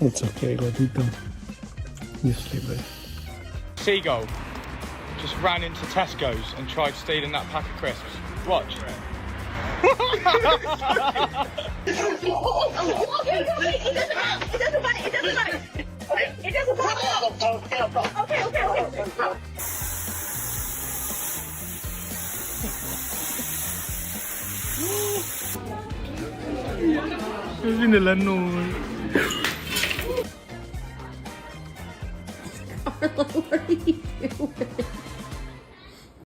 It's okay, Gordito. You sleep, babe. Seagull just ran into Tesco's and tried stealing that pack of crisps. Watch. It doesn't bite. It doesn't bite. It doesn't bite. Okay. Così nella noi. What are you doing?